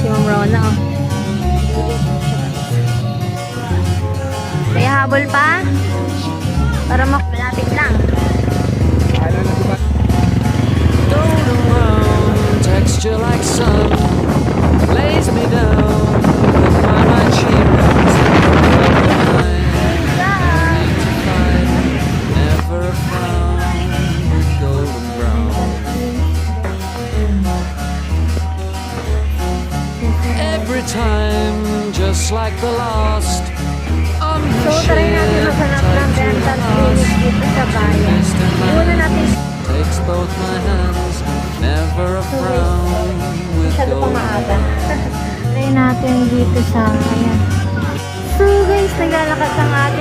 Si Ma'am Rona, oh. Kaya habol pa? Para malapit lang. Texture like sun lays me down with my mind she runs never a frown with golden brown. Every time just like the last So, try natin maghanap ng dental clinic dito sa bayan. Iuna natin. takes both my hands, never a frown with Masyado pa golden maaga. Try natin dito sa, ayan. So guys, naglalakad ang ating